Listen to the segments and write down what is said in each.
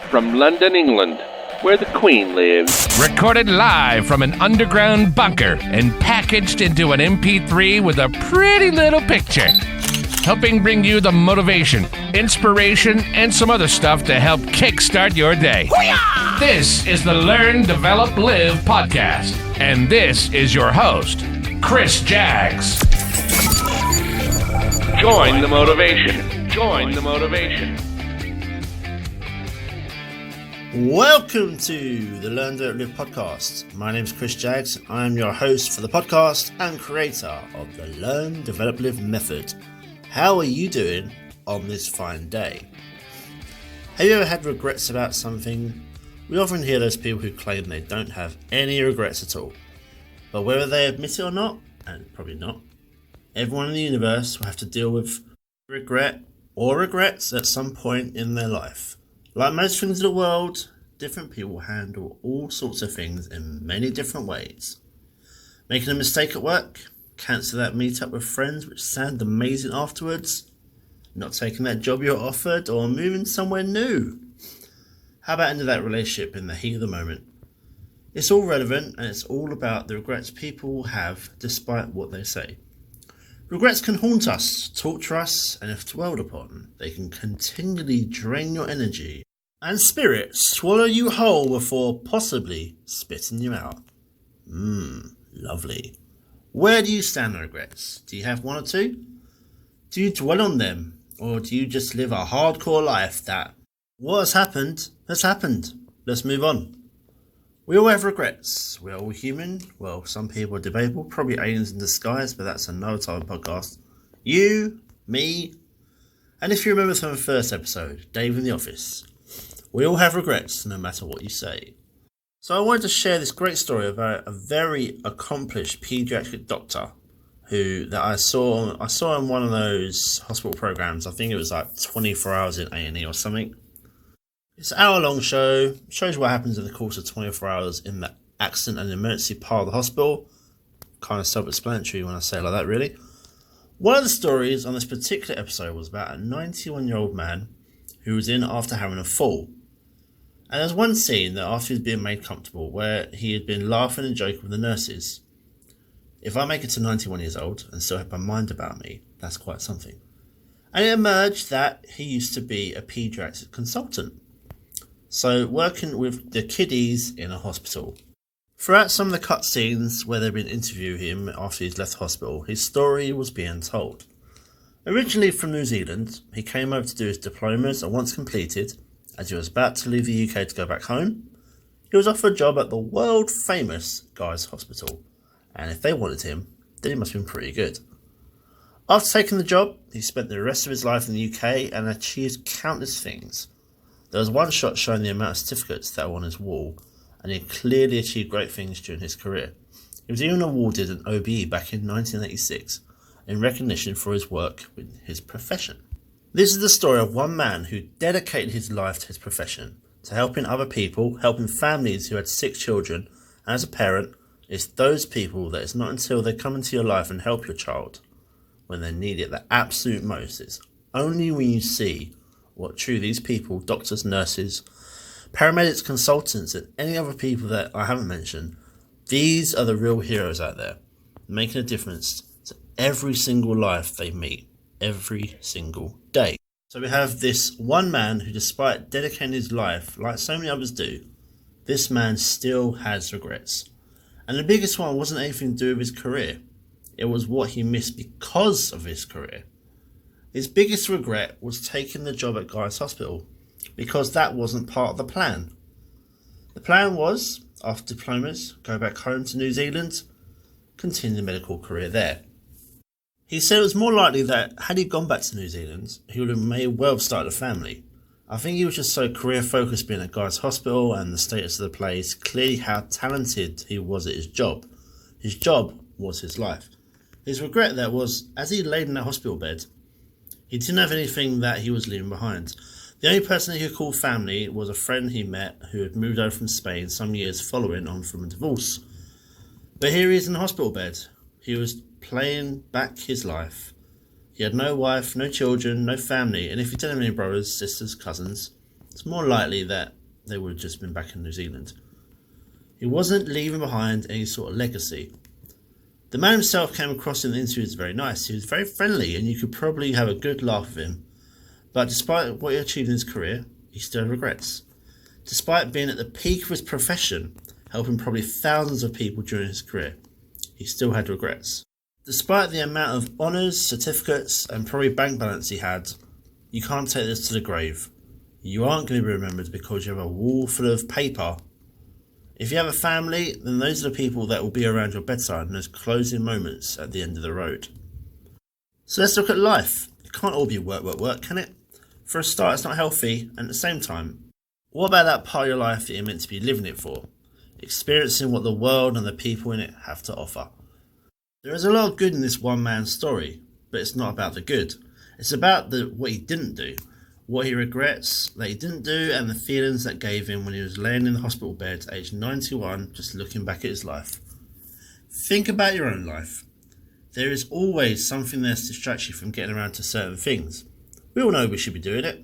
from London, England, where the Queen lives. Recorded live from an underground bunker and packaged into an MP3 with a pretty little picture. Helping bring you the motivation, inspiration, and some other stuff to help kickstart your day. Hoo-yah! This is the Learn, Develop, Live podcast. And this is your host, Chris Jaggs. Join the motivation. Join the motivation. Welcome to the Learn, Develop, Live podcast. My name is Chris Jaggs. I'm your host for the podcast and creator of the Learn, Develop, Live method. How are you doing on this fine day? Have you ever had regrets about something? We often hear those people who claim they don't have any regrets at all. But whether they admit it or not, and probably not, everyone in the universe will have to deal with regret or regrets at some point in their life. Like most things in the world, different people handle all sorts of things in many different ways. Making a mistake at work, cancel that meetup with friends which sound amazing afterwards, not taking that job you're offered, or moving somewhere new. How about ending that relationship in the heat of the moment? It's all relevant, and it's all about the regrets people have despite what they say. Regrets can haunt us, torture us, and if dwelled upon, they can continually drain your energy and spirit, swallow you whole before possibly spitting you out. Lovely. Where do you stand on regrets? Do you have one or two? Do you dwell on them? Or do you just live a hardcore life that what has happened has happened? Let's move on. We all have regrets. We're all human. Well, some people are debatable, probably aliens in disguise, but that's another type of podcast. You, me, and if you remember from the first episode, Dave in the office. We all have regrets, no matter what you say. So I wanted to share this great story about a very accomplished pediatric doctor that I saw in one of those hospital programs. I think it was like 24 hours in A&E or something. It's an hour-long show, shows what happens in the course of 24 hours in the accident and emergency part of the hospital. Kind of self-explanatory when I say it like that, really. One of the stories on this particular episode was about a 91-year-old man who was in after having a fall. And there's one scene that after he was being made comfortable where he had been laughing and joking with the nurses. If I make it to 91 years old and still have my mind about me, that's quite something. And it emerged that he used to be a pediatric consultant. So working with the kiddies in a hospital. Throughout some of the cutscenes where they've been interviewing him after he's left the hospital, his story was being told. Originally from New Zealand, he came over to do his diplomas, and once completed, as he was about to leave the UK to go back home, he was offered a job at the world famous Guy's Hospital, and if they wanted him, then he must have been pretty good. After taking the job, he spent the rest of his life in the UK and achieved countless things. There was one shot showing the amount of certificates that were on his wall, and he clearly achieved great things during his career. He was even awarded an OBE back in 1986 in recognition for his work with his profession. This is the story of one man who dedicated his life to his profession, to helping other people, helping families who had sick children, and as a parent, it's those people that it's not until they come into your life and help your child when they need it the absolute most. It's only when you see what true these people, doctors, nurses, paramedics, consultants, and any other people that I haven't mentioned, these are the real heroes out there, making a difference to every single life they meet, every single day. So we have this one man who, despite dedicating his life, like so many others do, this man still has regrets. And the biggest one wasn't anything to do with his career. It was what he missed because of his career. His biggest regret was taking the job at Guy's Hospital, because that wasn't part of the plan. The plan was, after diplomas, go back home to New Zealand, continue the medical career there. He said it was more likely that had he gone back to New Zealand, he would have may well have started a family. I think he was just so career focused being at Guy's Hospital and the status of the place, clearly how talented he was at his job. His job was his life. His regret there was, as he laid in that hospital bed, he didn't have anything that he was leaving behind. The only person he could call family was a friend he met who had moved over from Spain some years following on from a divorce. But here he is in the hospital bed. He was playing back his life. He had no wife, no children, no family, and if he didn't have any brothers, sisters, cousins, it's more likely that they would have just been back in New Zealand. He wasn't leaving behind any sort of legacy. The man himself came across in the interview as very nice. He was very friendly and you could probably have a good laugh with him. But despite what he achieved in his career, he still had regrets. Despite being at the peak of his profession, helping probably thousands of people during his career, he still had regrets. Despite the amount of honours, certificates and probably bank balance he had, you can't take this to the grave. You aren't going to be remembered because you have a wall full of paper. If you have a family, then those are the people that will be around your bedside in those closing moments at the end of the road. So let's look at life. It can't all be work, work, work, can it? For a start, it's not healthy, and at the same time, what about that part of your life that you're meant to be living it for? Experiencing what the world and the people in it have to offer. There is a lot of good in this one man's story, but it's not about the good. It's about what he didn't do, what he regrets that he didn't do, and the feelings that gave him when he was laying in the hospital bed at age 91, just looking back at his life. Think about your own life. There is always something there to distract you from getting around to certain things. We all know we should be doing it.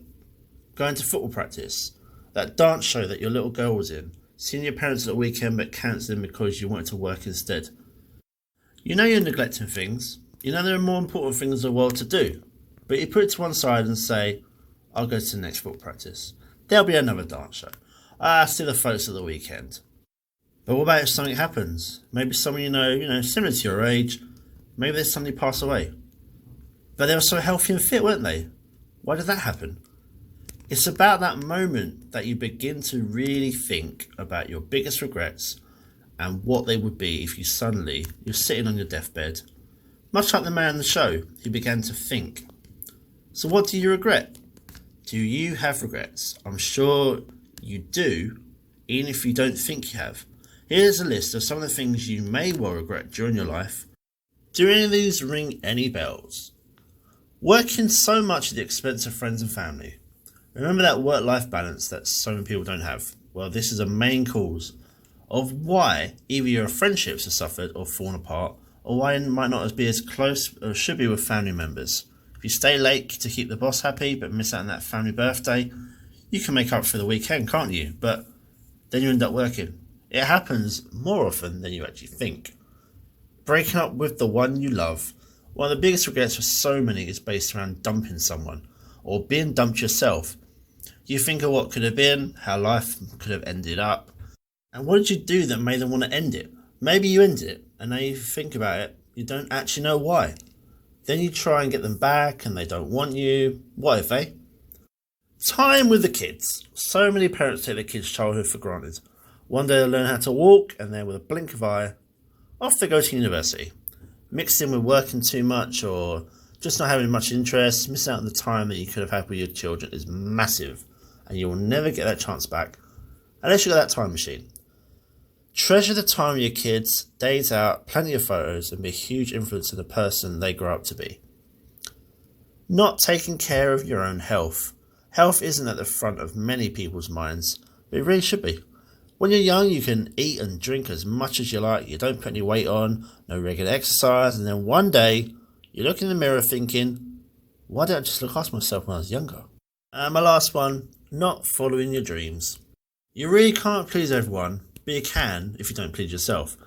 Going to football practice, that dance show that your little girl was in, seeing your parents at the weekend but cancelling because you wanted to work instead. You know you're neglecting things. You know there are more important things in the world to do. But you put it to one side and say, I'll go to the next football practice. There'll be another dance show. See the folks at the weekend. But what about if something happens? Maybe someone you know, similar to your age, maybe they suddenly pass away. But they were so healthy and fit, weren't they? Why did that happen? It's about that moment that you begin to really think about your biggest regrets and what they would be if you're sitting on your deathbed. Much like the man in the show, he began to think. So what do you regret? Do you have regrets? I'm sure you do, even if you don't think you have. Here's a list of some of the things you may well regret during your life. Do any of these ring any bells? Working so much at the expense of friends and family. Remember that work-life balance that so many people don't have? Well, this is a main cause of why either your friendships have suffered or fallen apart, or why you might not be as close as should be with family members. If you stay late to keep the boss happy but miss out on that family birthday, you can make up for the weekend, can't you? But then you end up working. It happens more often than you actually think. Breaking up with the one you love. One of the biggest regrets for so many is based around dumping someone or being dumped yourself. You think of what could have been, how life could have ended up, and what did you do that made them want to end it? Maybe you ended it, and now you think about it, you don't actually know why. Then you try and get them back, and they don't want you. What if, eh? Time with the kids. So many parents take their kids' childhood for granted. One day they'll learn how to walk, and then with a blink of eye, off they go to university. Mixed in with working too much, or just not having much interest, missing out on the time that you could have had with your children is massive, and you will never get that chance back, unless you've got that time machine. Treasure the time with your kids, days out, plenty of photos, and be a huge influence on the person they grow up to be. Not taking care of your own health. Health isn't at the front of many people's minds, but it really should be. When you're young, you can eat and drink as much as you like, you don't put any weight on, no regular exercise, and then one day, you look in the mirror thinking, why didn't I just look after myself when I was younger? And my last one, not following your dreams. You really can't please everyone, but you can if you don't please yourself.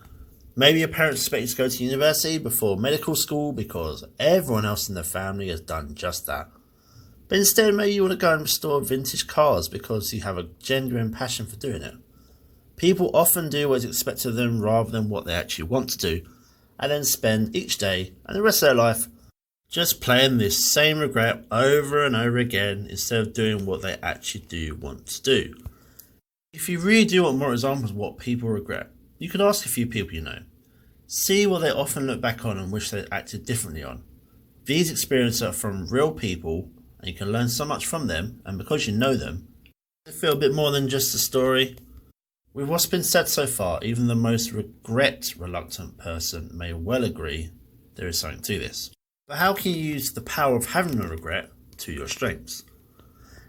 Maybe your parents expect you to go to university before medical school because everyone else in the family has done just that. But instead, maybe you want to go and restore vintage cars because you have a genuine passion for doing it. People often do what is expected of them rather than what they actually want to do, and then spend each day and the rest of their life just playing this same regret over and over again instead of doing what they actually do want to do. If you really do want more examples of what people regret, you could ask a few people you know. See what they often look back on and wish they acted differently on. These experiences are from real people and you can learn so much from them, and because you know them, they feel a bit more than just a story. With what's been said so far, even the most regret-reluctant person may well agree there is something to this. But how can you use the power of having a regret to your strengths?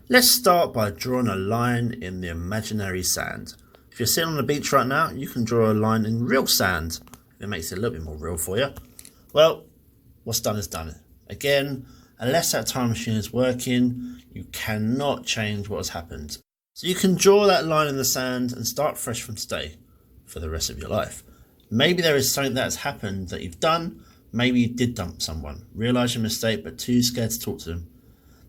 Let's start by drawing a line in the imaginary sand. If you're sitting on the beach right now, you can draw a line in real sand. It makes it a little bit more real for you. Well, what's done is done. Again, unless that time machine is working, you cannot change what has happened. So you can draw that line in the sand and start fresh from today for the rest of your life. Maybe there is something that has happened that you've done. Maybe you did dump someone, realise your mistake but too scared to talk to them.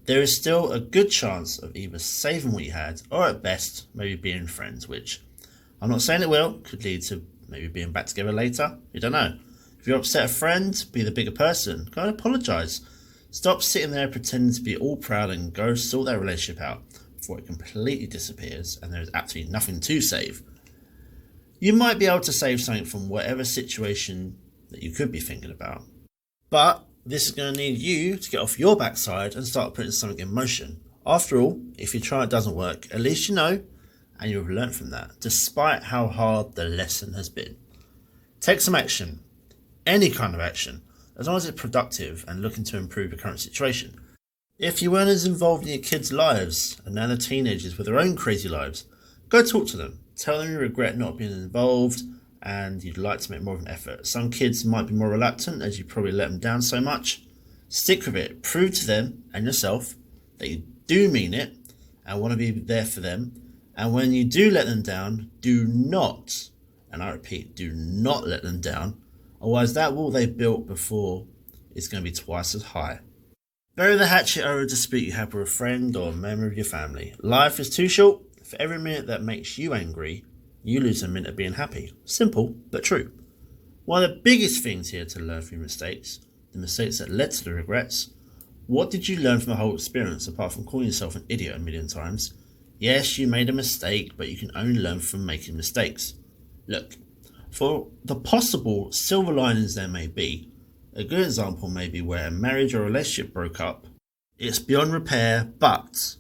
There is still a good chance of either saving what you had or at best maybe being friends, which I'm not saying it will, could lead to maybe being back together later. You don't know. If you upset a friend, be the bigger person. Go and apologise. Stop sitting there pretending to be all proud and go sort that relationship out before it completely disappears and there is absolutely nothing to save. You might be able to save something from whatever situation that you could be thinking about. But this is going to need you to get off your backside and start putting something in motion. After all, if you try it doesn't work, at least you know and you've learned from that, despite how hard the lesson has been. Take some action. Any kind of action, as long as it's productive and looking to improve your current situation. If you weren't as involved in your kids' lives and now they're teenagers with their own crazy lives, go talk to them. Tell them you regret not being involved and you'd like to make more of an effort. Some kids might be more reluctant as you probably let them down so much. Stick with it. Prove to them and yourself that you do mean it and want to be there for them. And when you do let them down, do not, and I repeat, do not let them down. Otherwise that wall they built before is going to be twice as high. Bury the hatchet over a dispute you had with a friend or a member of your family. Life is too short. For every minute that makes you angry, you lose a minute of being happy. Simple, but true. One of the biggest things here to learn from your mistakes, the mistakes that led to the regrets. What did you learn from the whole experience apart from calling yourself an idiot a million times? Yes, you made a mistake, but you can only learn from making mistakes. Look, for the possible silver linings there may be, a good example may be where a marriage or relationship broke up. It's beyond repair, but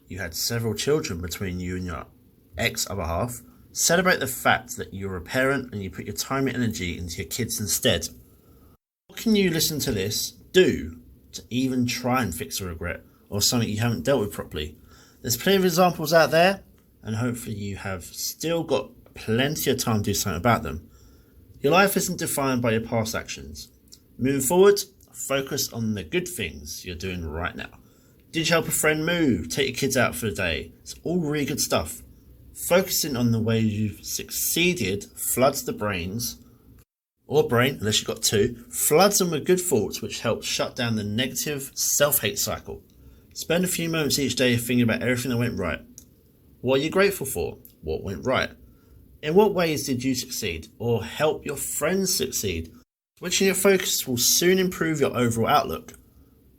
you had several children between you and your ex-other half. Celebrate the fact that you're a parent and you put your time and energy into your kids instead. What can you listen to this do to even try and fix a regret or something you haven't dealt with properly? There's plenty of examples out there and hopefully you have still got plenty of time to do something about them. Your life isn't defined by your past actions. Moving forward, focus on the good things you're doing right now. Did you help a friend move? Take your kids out for the day? It's all really good stuff. Focusing on the way you've succeeded floods the brains, or brain, unless you've got two, floods them with good thoughts which help shut down the negative self-hate cycle. Spend a few moments each day thinking about everything that went right. What are you grateful for? What went right? In what ways did you succeed or help your friends succeed? Switching your focus will soon improve your overall outlook.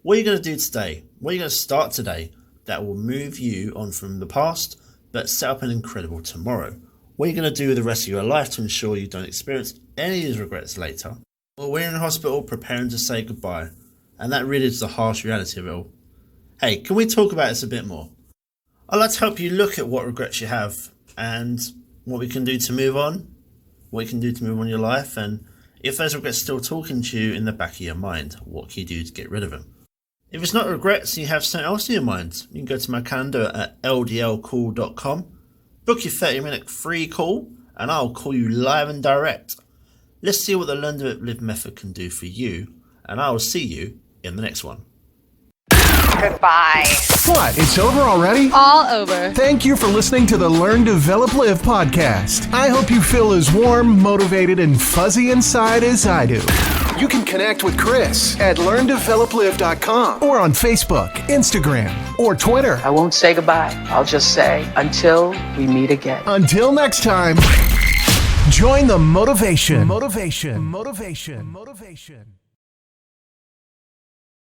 What are you going to do today? What are you going to start today that will move you on from the past but set up an incredible tomorrow? What are you going to do with the rest of your life to ensure you don't experience any of these regrets later? Or when you're in hospital preparing to say goodbye, and that really is the harsh reality of it all. Hey, can we talk about this a bit more? I'd like to help you look at what regrets you have and what we can do to move on, what you can do to move on in your life, and if those regrets are still talking to you in the back of your mind, what can you do to get rid of them? If it's not regrets and you have something else in your mind, you can go to my calendar at ldlcall.com, book your 30-minute free call, and I'll call you live and direct. Let's see what the Learn to Live method can do for you, and I will see you in the next one. Goodbye. What? It's over already? All over. Thank you for listening to the Learn, Develop, Live podcast. I hope you feel as warm, motivated, and fuzzy inside as I do. You can connect with Chris at LearnDevelopLive.com or on Facebook, Instagram, or Twitter. I won't say goodbye. I'll just say until we meet again. Until next time, join the motivation. Motivation.